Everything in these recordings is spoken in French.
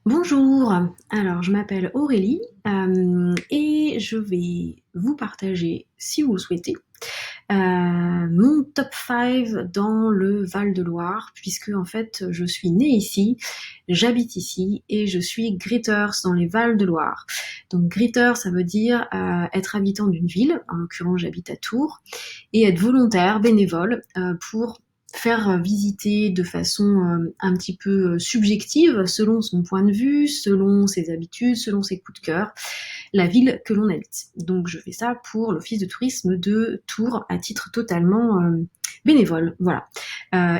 Bonjour, alors je m'appelle Aurélie et je vais vous partager, si vous le souhaitez, mon top 5 dans le Val-de-Loire, puisque en fait je suis née ici, j'habite ici et je suis Greeters dans les Val-de-Loire. Donc Greeter, ça veut dire être habitant d'une ville, en l'occurrence j'habite à Tours, et être volontaire, bénévole, pour faire visiter de façon un petit peu subjective, selon son point de vue, selon ses habitudes, selon ses coups de cœur, la ville que l'on habite. Donc je fais ça pour l'office de tourisme de Tours à titre totalement bénévole, voilà.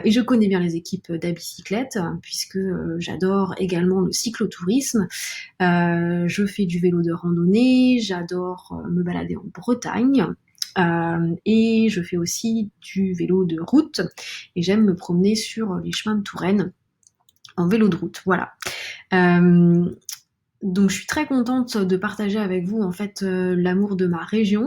Et je connais bien les équipes d'Abicyclette puisque j'adore également le cyclotourisme. Je fais du vélo de randonnée, j'adore me balader en Bretagne. Et je fais aussi du vélo de route et j'aime me promener sur les chemins de Touraine en vélo de route, voilà. Euh, donc je suis très contente de partager avec vous en fait l'amour de ma région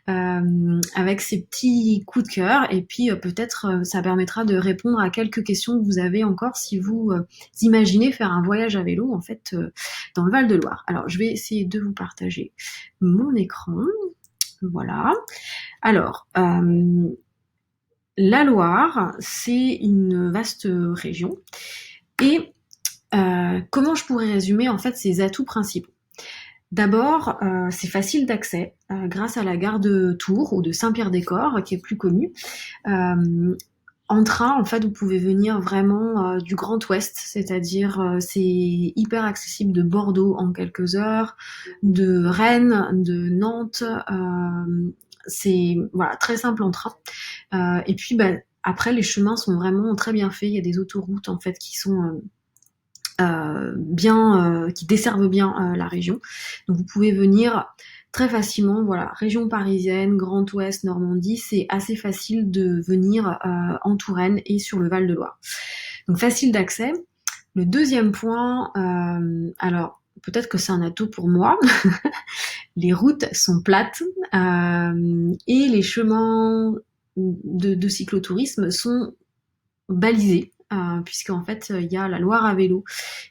avec ces petits coups de cœur et puis peut-être ça permettra de répondre à quelques questions que vous avez encore si vous imaginez faire un voyage à vélo en fait dans le Val-de-Loire. Alors je vais essayer de vous partager mon écran. Voilà. Alors, la Loire, c'est une vaste région. Et comment je pourrais résumer en fait ses atouts principaux? D'abord, c'est facile d'accès grâce à la gare de Tours ou de Saint-Pierre-des-Corps, qui est plus connue. Euh, En train, en fait, vous pouvez venir vraiment du Grand Ouest, c'est-à-dire c'est hyper accessible de Bordeaux en quelques heures, de Rennes, de Nantes. C'est voilà très simple en train. Et puis bah, après, les chemins sont vraiment très bien faits. Il y a des autoroutes en fait qui sont bien, qui desservent bien la région. Donc vous pouvez venir très facilement, voilà, région parisienne, Grand Ouest, Normandie, c'est assez facile de venir en Touraine et sur le Val-de-Loire. Donc facile d'accès. Le deuxième point, alors peut-être que c'est un atout pour moi, les routes sont plates et les chemins de cyclotourisme sont balisés. Puisqu'en fait il y a la Loire à vélo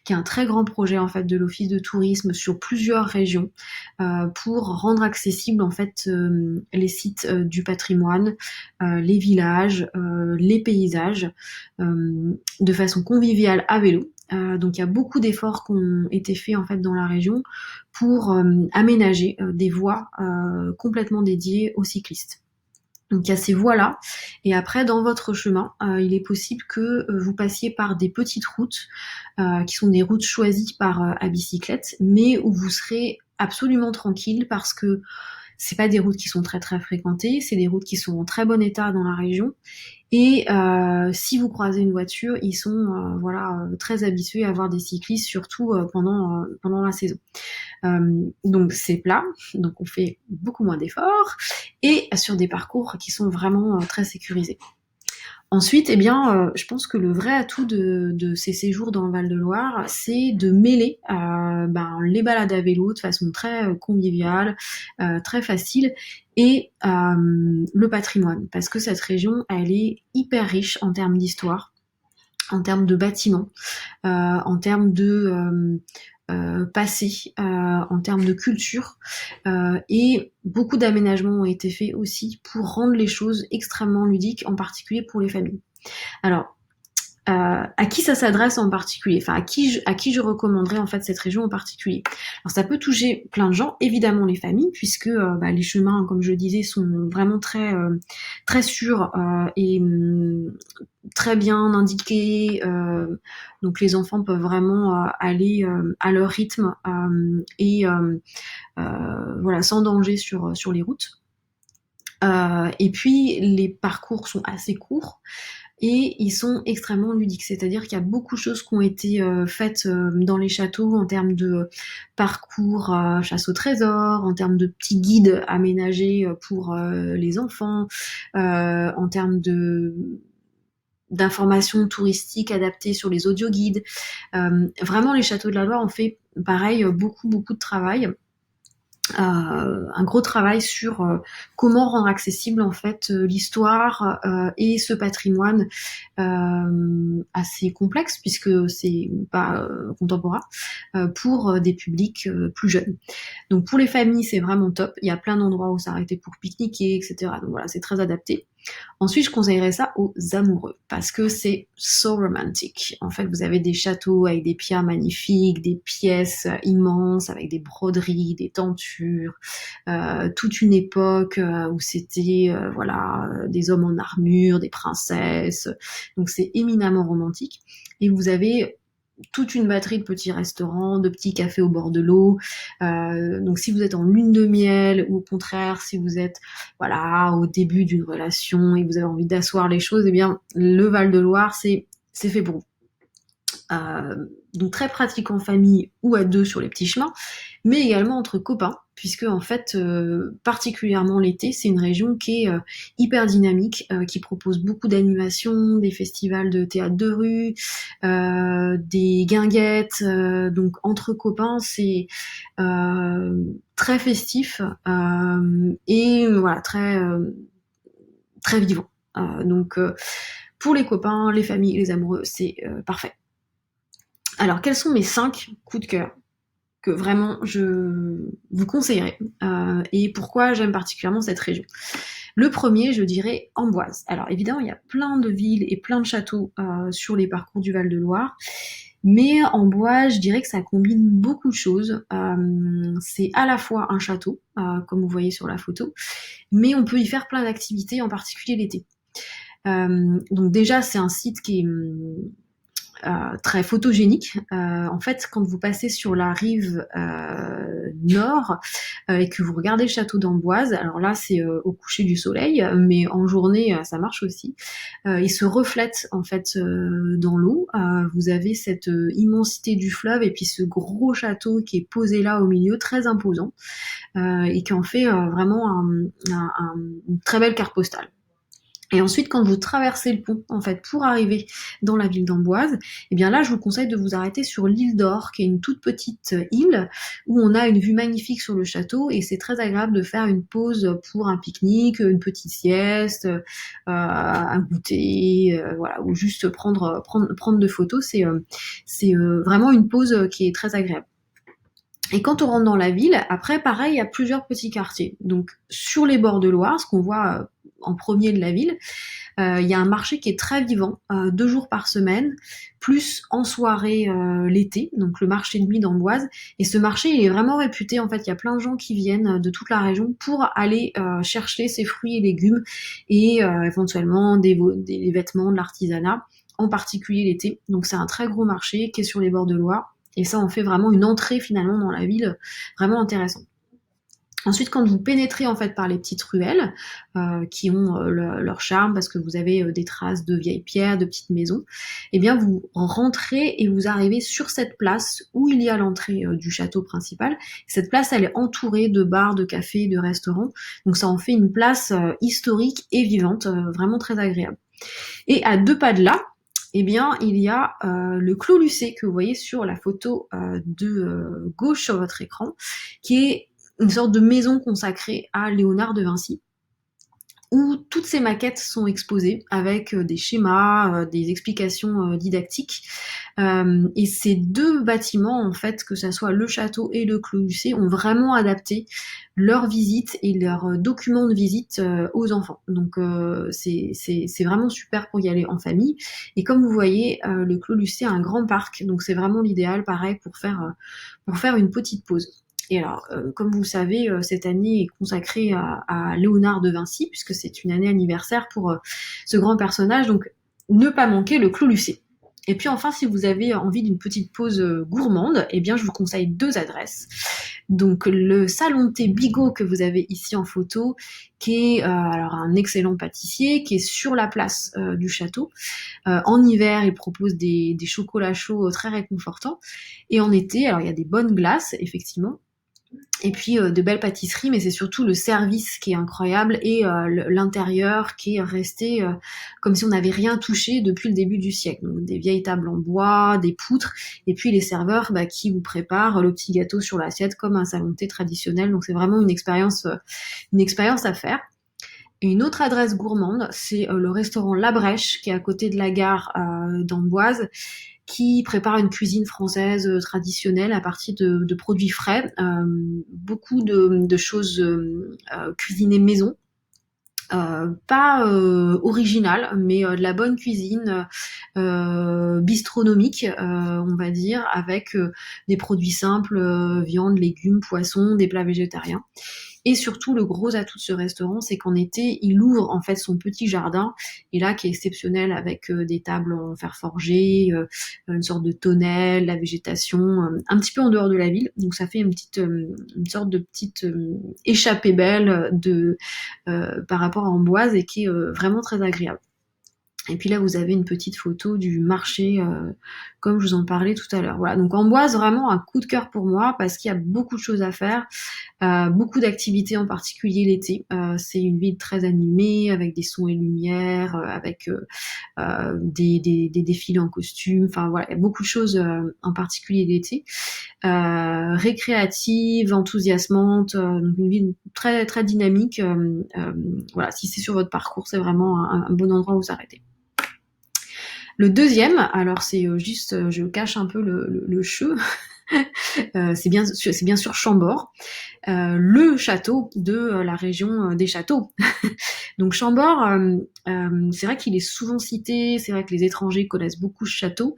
qui est un très grand projet en fait de l'office de tourisme sur plusieurs régions pour rendre accessible en fait les sites du patrimoine, les villages, les paysages de façon conviviale à vélo. Donc il y a beaucoup d'efforts qui ont été faits en fait dans la région pour aménager des voies complètement dédiées aux cyclistes. Donc il y a ces voies-là, et après dans votre chemin, il est possible que vous passiez par des petites routes, qui sont des routes choisies par à bicyclette, mais où vous serez absolument tranquille parce que c'est pas des routes qui sont très très fréquentées, c'est des routes qui sont en très bon état dans la région, et si vous croisez une voiture, ils sont voilà très habitués à voir des cyclistes, surtout pendant la saison. Donc c'est plat, donc on fait beaucoup moins d'efforts et sur des parcours qui sont vraiment très sécurisés. Ensuite, eh bien, je pense que le vrai atout de ces séjours dans le Val-de-Loire, c'est de mêler les balades à vélo de façon très conviviale, très facile, et le patrimoine, parce que cette région, elle est hyper riche en termes d'histoire, en termes de bâtiments, en termes de passé, en termes de culture, et beaucoup d'aménagements ont été faits aussi pour rendre les choses extrêmement ludiques, en particulier pour les familles. Alors, à qui ça s'adresse en particulier, enfin à qui je recommanderais en fait cette région en particulier. Alors ça peut toucher plein de gens, évidemment les familles, puisque les chemins, comme je le disais, sont vraiment très sûrs et très bien indiqués. Donc les enfants peuvent vraiment aller à leur rythme et voilà sans danger sur les routes. Et puis les parcours sont assez courts et ils sont extrêmement ludiques. C'est-à-dire qu'il y a beaucoup de choses qui ont été faites dans les châteaux en termes de parcours chasse au trésor, en termes de petits guides aménagés pour les enfants, en termes de d'informations touristiques adaptées sur les audioguides. Vraiment, les châteaux de la Loire ont fait pareil beaucoup de travail. un gros travail sur comment rendre accessible en fait l'histoire et ce patrimoine assez complexe puisque c'est pas contemporain pour des publics plus jeunes. Donc pour les familles c'est vraiment top, il y a plein d'endroits où s'arrêter pour pique-niquer, etc. Donc voilà, c'est très adapté. Ensuite, je conseillerais ça aux amoureux parce que c'est so romantique. En fait, vous avez des châteaux avec des pierres magnifiques, des pièces immenses avec des broderies, des tentures, toute une époque où c'était voilà des hommes en armure, des princesses. Donc c'est éminemment romantique. Et vous avez toute une batterie de petits restaurants, de petits cafés au bord de l'eau. Donc si vous êtes en lune de miel ou au contraire si vous êtes voilà au début d'une relation et que vous avez envie d'asseoir les choses, eh bien le Val-de-Loire c'est fait pour vous. Donc très pratique en famille ou à deux sur les petits chemins, mais également entre copains, puisque en fait, particulièrement l'été, c'est une région qui est hyper dynamique, qui propose beaucoup d'animations, des festivals de théâtre de rue, des guinguettes, donc entre copains, c'est très festif et voilà très vivant. Donc pour les copains, les familles, les amoureux, c'est parfait. Alors, quels sont mes 5 coups de cœur que vraiment je vous conseillerais et pourquoi j'aime particulièrement cette région? Le premier, je dirais Amboise. Alors évidemment, il y a plein de villes et plein de châteaux sur les parcours du Val-de-Loire, mais Amboise, je dirais que ça combine beaucoup de choses. C'est à la fois un château, comme vous voyez sur la photo, mais on peut y faire plein d'activités, en particulier l'été. Donc déjà, c'est un site qui est très photogénique. En fait, quand vous passez sur la rive nord et que vous regardez le château d'Amboise, alors là c'est au coucher du soleil, mais en journée ça marche aussi. Il se reflète en fait dans l'eau. Vous avez cette immensité du fleuve et puis ce gros château qui est posé là au milieu, très imposant, et qui en fait vraiment une très belle carte postale. Et ensuite, quand vous traversez le pont, en fait, pour arriver dans la ville d'Amboise, eh bien là, je vous conseille de vous arrêter sur l'île d'Or, qui est une toute petite île où on a une vue magnifique sur le château et c'est très agréable de faire une pause pour un pique-nique, une petite sieste, un goûter, voilà, ou juste prendre de photos. C'est vraiment une pause qui est très agréable. Et quand on rentre dans la ville, après, pareil, il y a plusieurs petits quartiers. Donc, sur les bords de Loire, ce qu'on voit en premier de la ville, il y a un marché qui est très vivant, 2 jours par semaine, plus en soirée l'été, donc le marché de nuit d'Amboise. Et ce marché, il est vraiment réputé. En fait, il y a plein de gens qui viennent de toute la région pour aller chercher ces fruits et légumes et éventuellement des vêtements, de l'artisanat, en particulier l'été. Donc, c'est un très gros marché qui est sur les bords de Loire. Et ça en fait vraiment une entrée finalement dans la ville vraiment intéressante. Ensuite, quand vous pénétrez en fait par les petites ruelles qui ont leur charme parce que vous avez des traces de vieilles pierres, de petites maisons, eh bien vous rentrez et vous arrivez sur cette place où il y a l'entrée du château principal. Cette place, elle est entourée de bars, de cafés, de restaurants. Donc ça en fait une place historique et vivante, vraiment très agréable. Et à 2 pas de là, eh bien, il y a le Clos Lucé que vous voyez sur la photo de gauche sur votre écran, qui est une sorte de maison consacrée à Léonard de Vinci, où toutes ces maquettes sont exposées avec des schémas, des explications didactiques. Et ces 2 bâtiments, en fait, que ça soit le château et le Clos Lucé, ont vraiment adapté leurs visites et leurs documents de visite aux enfants. Donc c'est vraiment super pour y aller en famille. Et comme vous voyez, le Clos Lucé a un grand parc, donc c'est vraiment l'idéal, pareil, pour faire une petite pause. Et alors, comme vous le savez, cette année est consacrée à Léonard de Vinci, puisque c'est une année anniversaire pour ce grand personnage, donc ne pas manquer le Clos Lucé. Et puis enfin, si vous avez envie d'une petite pause gourmande, eh bien je vous conseille 2 adresses. Donc le salon de thé Bigot que vous avez ici en photo, qui est alors un excellent pâtissier, qui est sur la place du château. En hiver, il propose des chocolats chauds très réconfortants. Et en été, alors il y a des bonnes glaces, effectivement. Et puis de belles pâtisseries, mais c'est surtout le service qui est incroyable et l'intérieur qui est resté comme si on n'avait rien touché depuis le début du siècle. Donc des vieilles tables en bois, des poutres, et puis les serveurs qui vous préparent le petit gâteau sur l'assiette comme un salon de thé traditionnel. Donc c'est vraiment une expérience à faire. Et une autre adresse gourmande, c'est le restaurant La Brèche, qui est à côté de la gare d'Amboise, qui prépare une cuisine française traditionnelle à partir de produits frais, beaucoup de choses cuisinées maison. Pas originale, mais de la bonne cuisine bistronomique, on va dire, avec des produits simples, viande, légumes, poissons, des plats végétariens. Et surtout, le gros atout de ce restaurant, c'est qu'en été, il ouvre en fait son petit jardin, et là, qui est exceptionnel avec des tables en fer forgé, une sorte de tonnelle, la végétation, un petit peu en dehors de la ville. Donc ça fait une sorte de petite échappée belle par rapport à Amboise et qui est vraiment très agréable. Et puis là, vous avez une petite photo du marché, comme je vous en parlais tout à l'heure. Voilà, donc Amboise, vraiment un coup de cœur pour moi parce qu'il y a beaucoup de choses à faire, beaucoup d'activités en particulier l'été. C'est une ville très animée, avec des sons et lumières, avec des défilés en costume. Enfin voilà, il y a beaucoup de choses en particulier l'été. Récréative, enthousiasmante, donc une ville très très dynamique. Voilà, si c'est sur votre parcours, c'est vraiment un bon endroit où s'arrêter. Le deuxième, alors c'est juste, je cache un peu le cheveu, c'est bien sûr Chambord, le château de la région des châteaux. Donc Chambord, c'est vrai qu'il est souvent cité, c'est vrai que les étrangers connaissent beaucoup ce château.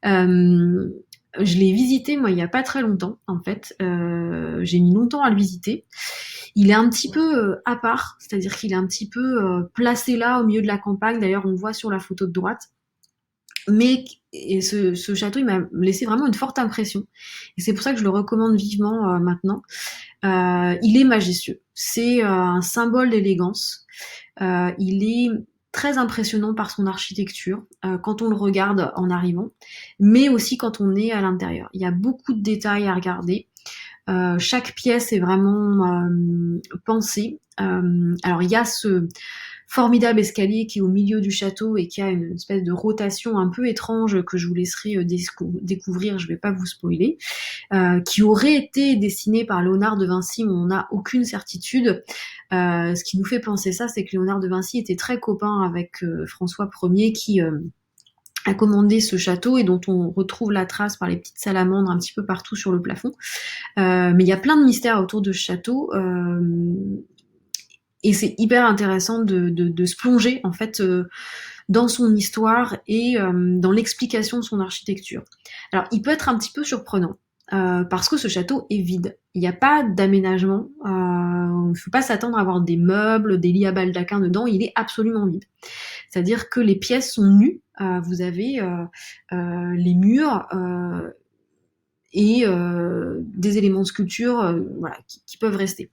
Je l'ai visité, moi, il n'y a pas très longtemps, en fait. J'ai mis longtemps à le visiter. Il est un petit peu à part, c'est-à-dire qu'il est un petit peu placé là, au milieu de la campagne. D'ailleurs, on le voit sur la photo de droite. Mais ce château, il m'a laissé vraiment une forte impression. Et c'est pour ça que je le recommande vivement maintenant. Il est majestueux. C'est un symbole d'élégance. Il est très impressionnant par son architecture quand on le regarde en arrivant, mais aussi quand on est à l'intérieur. Il y a beaucoup de détails à regarder. Chaque pièce est vraiment pensée. Alors il y a ce formidable escalier qui est au milieu du château et qui a une espèce de rotation un peu étrange que je vous laisserai découvrir, je vais pas vous spoiler, qui aurait été dessiné par Léonard de Vinci, mais on n'a aucune certitude. Ce qui nous fait penser ça, c'est que Léonard de Vinci était très copain avec François Ier qui a commandé ce château et dont on retrouve la trace par les petites salamandres un petit peu partout sur le plafond. Mais il y a plein de mystères autour de ce château. Et c'est hyper intéressant de se plonger en fait dans son histoire et dans l'explication de son architecture. Alors il peut être un petit peu surprenant parce que ce château est vide. Il n'y a pas d'aménagement. Il ne faut pas s'attendre à avoir des meubles, des lits à baldaquin dedans. Il est absolument vide. C'est-à-dire que les pièces sont nues. Vous avez les murs et des éléments de sculpture voilà, qui peuvent rester.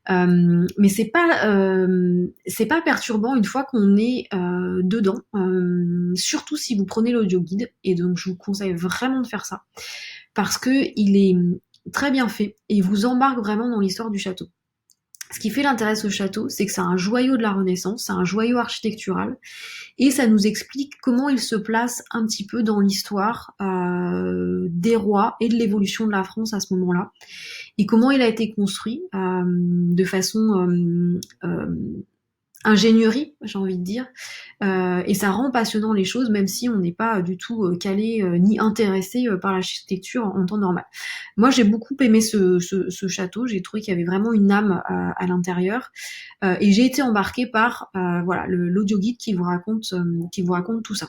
Mais c'est pas perturbant une fois qu'on est dedans, surtout si vous prenez l'audio guide. Et donc je vous conseille vraiment de faire ça parce que il est très bien fait et il vous embarque vraiment dans l'histoire du château. Ce qui fait l'intérêt de ce château, c'est que c'est un joyau de la Renaissance, c'est un joyau architectural, et ça nous explique comment il se place un petit peu dans l'histoire des rois et de l'évolution de la France à ce moment-là, et comment il a été construit de façon ingénierie, j'ai envie de dire, et ça rend passionnant les choses, même si on n'est pas du tout calé ni intéressé par l'architecture en temps normal. Moi, j'ai beaucoup aimé ce château, j'ai trouvé qu'il y avait vraiment une âme à l'intérieur, et j'ai été embarquée par voilà l'audioguide qui vous raconte tout ça.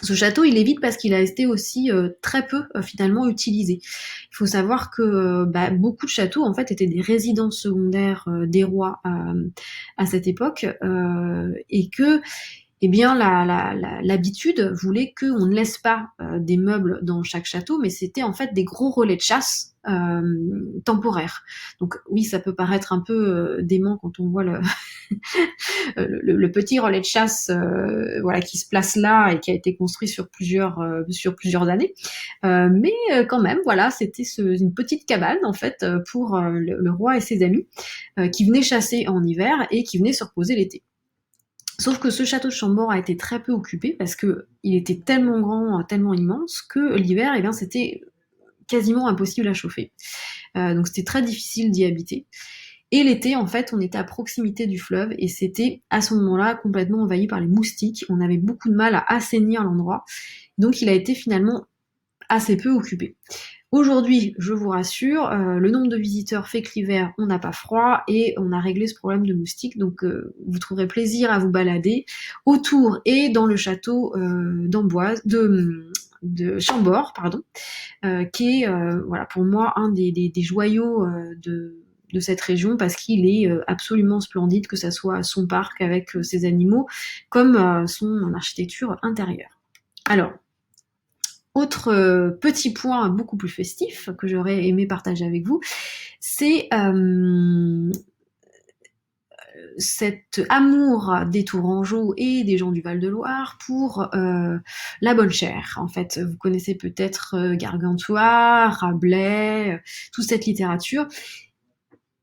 Ce château, il est vide parce qu'il a été aussi très peu finalement utilisé. Il faut savoir que beaucoup de châteaux en fait étaient des résidences secondaires des rois à cette époque et que eh bien l'habitude voulait qu'on ne laisse pas des meubles dans chaque château, mais c'était en fait des gros relais de chasse temporaires. Donc oui, ça peut paraître un peu dément quand on voit le petit relais de chasse voilà, qui se place là et qui a été construit sur plusieurs années. Mais quand même, voilà, c'était une petite cabane en fait pour le roi et ses amis qui venaient chasser en hiver et qui venaient se reposer l'été. Sauf que ce château de Chambord a été très peu occupé parce que il était tellement grand, tellement immense que l'hiver, eh bien, c'était quasiment impossible à chauffer. Donc c'était très difficile d'y habiter. Et l'été, en fait, on était à proximité du fleuve et c'était à ce moment-là complètement envahi par les moustiques. On avait beaucoup de mal à assainir l'endroit. Donc il a été finalement assez peu occupé. Aujourd'hui, je vous rassure, le nombre de visiteurs fait que l'hiver, on n'a pas froid et on a réglé ce problème de moustiques. Donc vous trouverez plaisir à vous balader autour et dans le château d'Amboise, de Chambord, pardon, qui est voilà, pour moi un des joyaux de cette région parce qu'il est absolument splendide, que ça soit son parc avec ses animaux, comme son architecture intérieure. Alors, autre petit point beaucoup plus festif que j'aurais aimé partager avec vous, c'est cet amour des Tourangeaux et des gens du Val-de-Loire pour la bonne chère. En fait, vous connaissez peut-être Gargantua, Rabelais, toute cette littérature.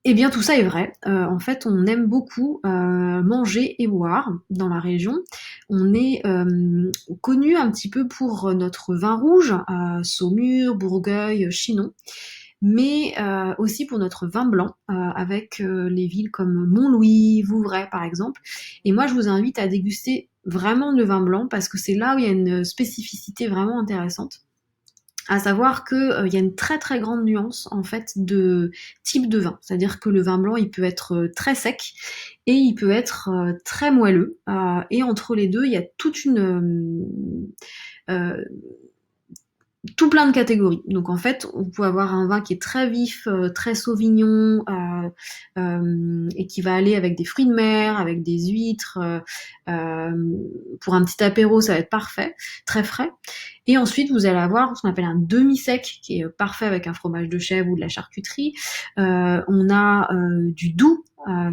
Eh bien, tout ça est vrai. En fait, on aime beaucoup manger et boire dans la région. On est connu un petit peu pour notre vin rouge, Saumur, Bourgueil, Chinon, mais aussi pour notre vin blanc, avec les villes comme Montlouis, Vouvray par exemple. Et moi, je vous invite à déguster vraiment le vin blanc parce que c'est là où il y a une spécificité vraiment intéressante. À savoir que y a une très très grande nuance en fait de type de vin. C'est-à-dire que le vin blanc, il peut être très sec et il peut être très moelleux. Et entre les deux, il y a toute euh, tout plein de catégories. Donc en fait, vous pouvez avoir un vin qui est très vif, très sauvignon, et qui va aller avec des fruits de mer, avec des huîtres. Pour un petit apéro, ça va être parfait, très frais. Et ensuite, vous allez avoir ce qu'on appelle un demi-sec, qui est parfait avec un fromage de chèvre ou de la charcuterie. On a du doux,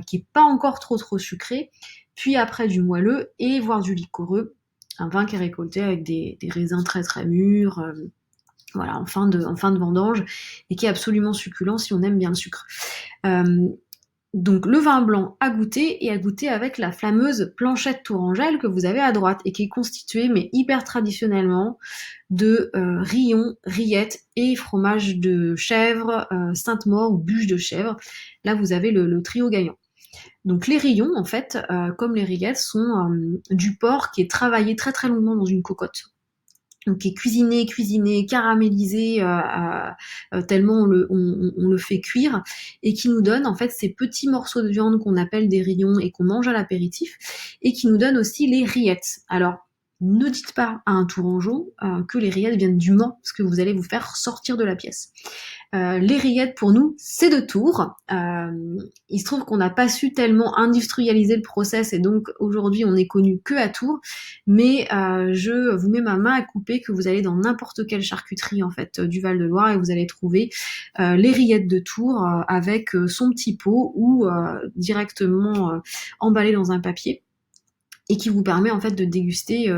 qui est pas encore trop sucré. Puis après du moelleux et voire du liquoreux. Un vin qui est récolté avec des raisins très très mûrs. Voilà, en fin de vendange, et qui est absolument succulent si on aime bien le sucre. Donc le vin blanc à goûter, et à goûter avec la fameuse planchette tourangelle que vous avez à droite, et qui est constituée, mais hyper traditionnellement, de rillons, rillettes et fromage de chèvre, Sainte-Maure ou bûche de chèvre. Là, vous avez le trio gagnant. Donc les rillons, en fait, comme les rillettes, sont du porc qui est travaillé très très longuement dans une cocotte. Donc qui est cuisiné, caramélisé, tellement on le fait cuire, et qui nous donne en fait ces petits morceaux de viande qu'on appelle des rillons et qu'on mange à l'apéritif, et qui nous donne aussi les rillettes. Alors, ne dites pas à un Tourangeau que les rillettes viennent du Mans, parce que vous allez vous faire sortir de la pièce. Les rillettes, pour nous, c'est de Tours. Il se trouve qu'on n'a pas su tellement industrialiser le process, et donc aujourd'hui on est connu que à Tours. Mais je vous mets ma main à couper que vous allez dans n'importe quelle charcuterie en fait du Val-de-Loire, et vous allez trouver les rillettes de Tours avec son petit pot ou directement emballé dans un papier, et qui vous permet en fait de déguster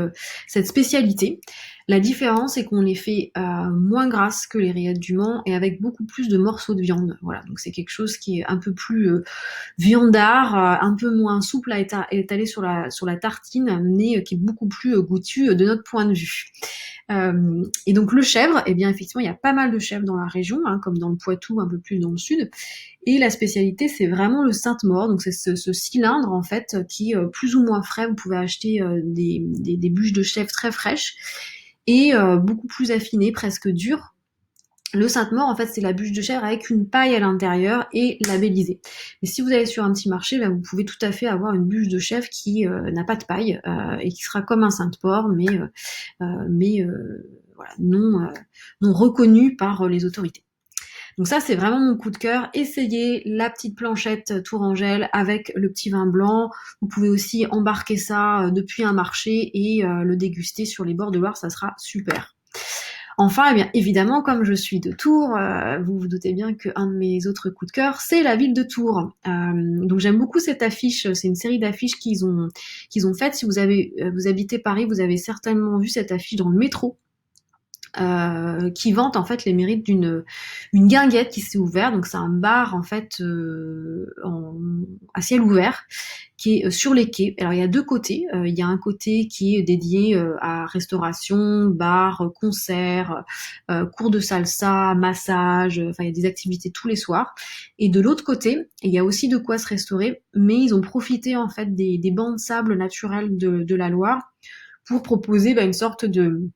cette spécialité. La différence, c'est qu'on les fait moins grasses que les rillettes du Mans et avec beaucoup plus de morceaux de viande. Voilà, donc c'est quelque chose qui est un peu plus viandard, un peu moins souple à étaler sur la tartine, mais qui est beaucoup plus goûtu de notre point de vue. Et donc le chèvre, eh bien effectivement, il y a pas mal de chèvres dans la région, hein, comme dans le Poitou, un peu plus dans le sud. Et la spécialité, c'est vraiment le Sainte-Maure. Donc c'est ce cylindre en fait qui est plus ou moins frais. Vous pouvez acheter des bûches de chèvre très fraîches et beaucoup plus affinées, presque dures. Le Sainte-Maure, en fait, c'est la bûche de chèvre avec une paille à l'intérieur et labellisée. Mais si vous allez sur un petit marché, ben, vous pouvez tout à fait avoir une bûche de chèvre qui n'a pas de paille et qui sera comme un Sainte-Maure, mais voilà, non reconnu par les autorités. Donc ça, c'est vraiment mon coup de cœur. Essayez la petite planchette Tourangelle avec le petit vin blanc. Vous pouvez aussi embarquer ça depuis un marché et le déguster sur les bords de Loire, ça sera super. Enfin, eh bien, évidemment, comme je suis de Tours, vous vous doutez bien qu'un de mes autres coups de cœur, c'est la ville de Tours. Donc j'aime beaucoup cette affiche, c'est une série d'affiches qu'ils ont faites. Si vous habitez Paris, vous avez certainement vu cette affiche dans le métro. Qui vante en fait les mérites une guinguette qui s'est ouverte. Donc c'est un bar en fait à ciel ouvert qui est sur les quais. Alors il y a deux côtés. Il y a un côté qui est dédié à restauration, bar, concert, cours de salsa, massage. Enfin il y a des activités tous les soirs. Et de l'autre côté, il y a aussi de quoi se restaurer, mais ils ont profité en fait des bancs de sable naturels de la Loire pour proposer une sorte de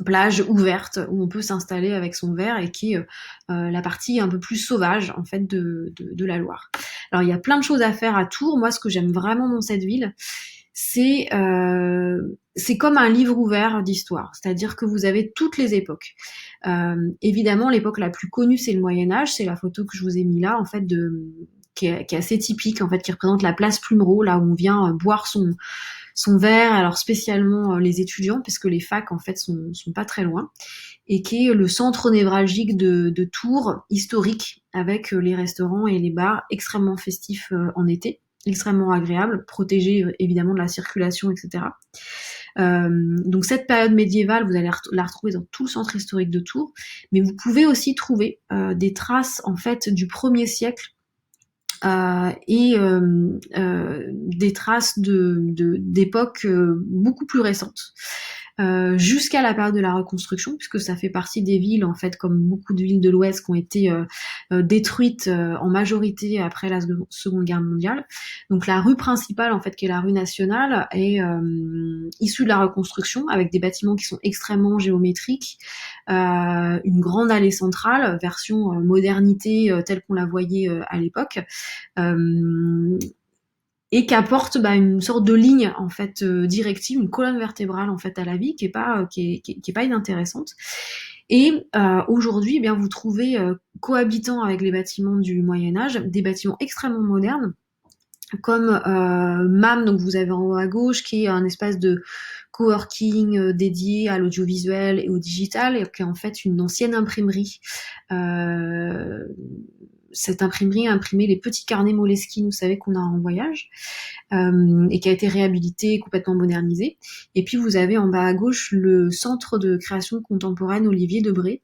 plage ouverte où on peut s'installer avec son verre et qui est la partie un peu plus sauvage en fait de la Loire. Alors il y a plein de choses à faire à Tours. Moi, ce que j'aime vraiment dans cette ville, c'est comme un livre ouvert d'histoire, c'est-à-dire que vous avez toutes les époques. Évidemment, l'époque la plus connue, c'est le Moyen Âge. C'est la photo que je vous ai mis là, en fait, qui est assez typique, en fait, qui représente la place Plumereau, là où on vient boire son verre, alors spécialement les étudiants, puisque les facs en fait sont pas très loin, et qui est le centre névralgique de Tours, historique, avec les restaurants et les bars extrêmement festifs en été, extrêmement agréables, protégés évidemment de la circulation, etc. Donc cette période médiévale, vous allez la retrouver dans tout le centre historique de Tours, mais vous pouvez aussi trouver des traces en fait du 1er siècle et des traces d'époques beaucoup plus récentes. Jusqu'à la période de la reconstruction, puisque ça fait partie des villes, en fait, comme beaucoup de villes de l'Ouest, qui ont été détruites en majorité après la Seconde Guerre mondiale. Donc la rue principale, en fait, qui est la rue nationale, est issue de la reconstruction, avec des bâtiments qui sont extrêmement géométriques, une grande allée centrale, version modernité telle qu'on la voyait à l'époque. Et qu'apporte une sorte de ligne en fait directive, une colonne vertébrale en fait à la vie qui est pas inintéressante. Et aujourd'hui, eh bien vous trouvez cohabitant avec les bâtiments du Moyen Âge des bâtiments extrêmement modernes comme MAM, donc vous avez en haut à gauche, qui est un espace de coworking dédié à l'audiovisuel et au digital, et qui est en fait une ancienne imprimerie. Cette imprimerie a imprimé les petits carnets Moleskine, vous savez, qu'on a en voyage, et qui a été réhabilité, complètement modernisé. Et puis vous avez en bas à gauche le centre de création contemporaine Olivier Debré,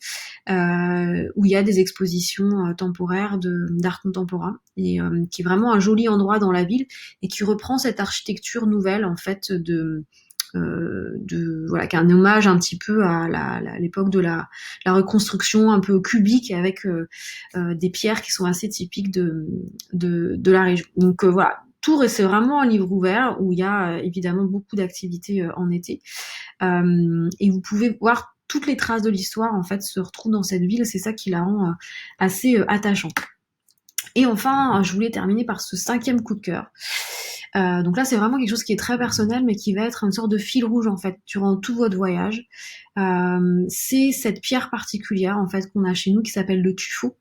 où il y a des expositions temporaires d'art contemporain, et qui est vraiment un joli endroit dans la ville, et qui reprend cette architecture nouvelle en fait voilà, qui est un hommage un petit peu à l'époque de la reconstruction un peu cubique avec des pierres qui sont assez typiques de la région. Donc voilà, Tours, c'est vraiment un livre ouvert où il y a évidemment beaucoup d'activités en été, et vous pouvez voir toutes les traces de l'histoire en fait se retrouvent dans cette ville. C'est ça qui la rend assez attachante. Et enfin, je voulais terminer par ce 5e coup de cœur. Donc là, c'est vraiment quelque chose qui est très personnel, mais qui va être une sorte de fil rouge en fait durant tout votre voyage. C'est cette pierre particulière en fait qu'on a chez nous qui s'appelle le tuffeau,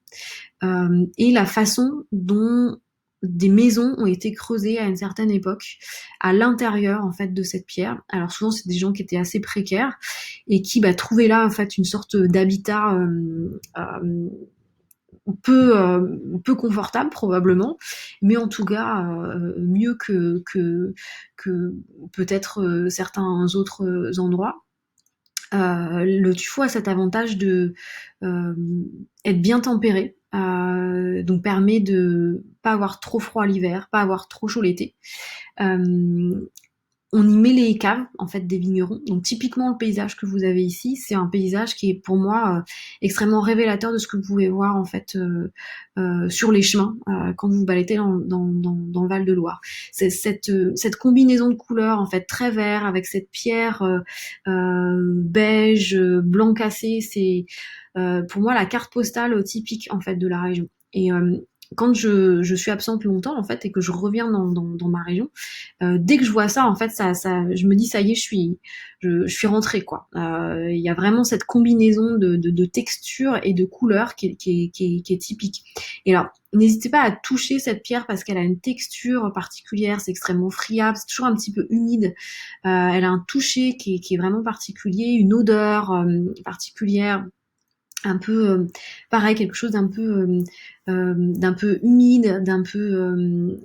et la façon dont des maisons ont été creusées à une certaine époque à l'intérieur en fait de cette pierre. Alors souvent c'est des gens qui étaient assez précaires et qui trouvaient là en fait une sorte d'habitat peu confortable probablement, mais en tout cas mieux que peut-être certains autres endroits. Le tuffeau a cet avantage de être bien tempéré, donc permet de pas avoir trop froid l'hiver, pas avoir trop chaud l'été. On y met les caves en fait des vignerons. Donc typiquement le paysage que vous avez ici, c'est un paysage qui est pour moi extrêmement révélateur de ce que vous pouvez voir en fait sur les chemins quand vous baladez dans le Val de Loire. C'est cette combinaison de couleurs en fait très vert avec cette pierre beige, blanc cassé, c'est pour moi la carte postale typique en fait de la région. Et quand je suis absente longtemps en fait et que je reviens dans ma région, dès que je vois ça en fait je me dis ça y est je suis rentrée quoi. Il y a vraiment cette combinaison de textures et de couleurs qui est typique. Et alors n'hésitez pas à toucher cette pierre parce qu'elle a une texture particulière, c'est extrêmement friable, c'est toujours un petit peu humide. Elle a un toucher qui est vraiment particulier, une odeur particulière, un peu pareil, quelque chose d'un peu humide, d'un peu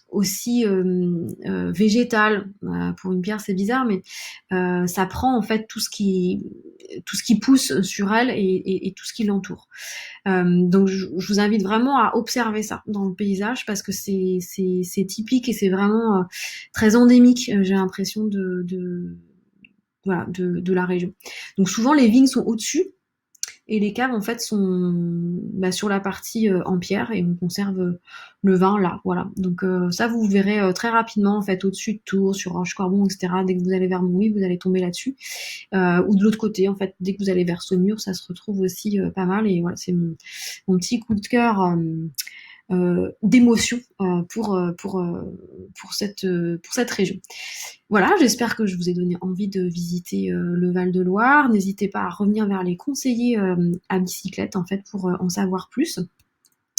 aussi végétal. Pour une pierre c'est bizarre, mais ça prend en fait tout ce qui pousse sur elle et tout ce qui l'entoure. Donc je vous invite vraiment à observer ça dans le paysage parce que c'est typique et c'est vraiment très endémique, j'ai l'impression voilà, de la région. Donc souvent les vignes sont au-dessus et les caves en fait sont sur la partie en pierre et on conserve le vin là, voilà. Donc ça vous verrez très rapidement en fait au-dessus de Tours, sur Roche-Corbon, etc. Dès que vous allez vers Montlouis, vous allez tomber là-dessus. Ou de l'autre côté en fait, dès que vous allez vers Saumur, ça se retrouve aussi pas mal. Et voilà, c'est mon petit coup de cœur d'émotion pour cette région. Voilà, j'espère que je vous ai donné envie de visiter le Val-de-Loire. N'hésitez pas à revenir vers les conseillers à bicyclette en fait pour en savoir plus.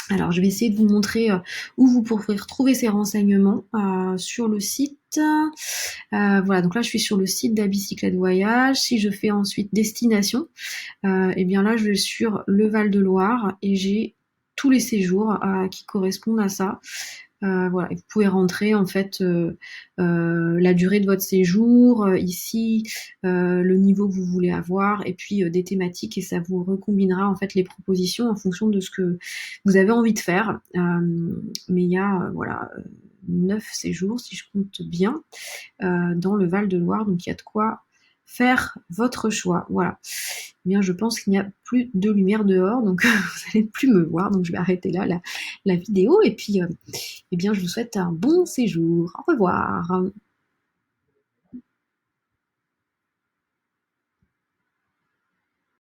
Alors je vais essayer de vous montrer où vous pourrez retrouver ces renseignements sur le site. Voilà, donc là je suis sur le site d'Abicyclette Voyage. Si je fais ensuite destination, et bien là je vais sur le Val-de-Loire et j'ai tous les séjours qui correspondent à ça. Voilà, et vous pouvez rentrer en fait la durée de votre séjour, ici, le niveau que vous voulez avoir, et puis des thématiques, et ça vous recombinera en fait les propositions en fonction de ce que vous avez envie de faire. Mais il y a voilà 9 séjours si je compte bien dans le Val-de-Loire, donc il y a de quoi faire votre choix. Voilà. Eh bien, je pense qu'il n'y a plus de lumière dehors, donc vous n'allez plus me voir, donc je vais arrêter là la vidéo, et puis eh bien, je vous souhaite un bon séjour. Au revoir.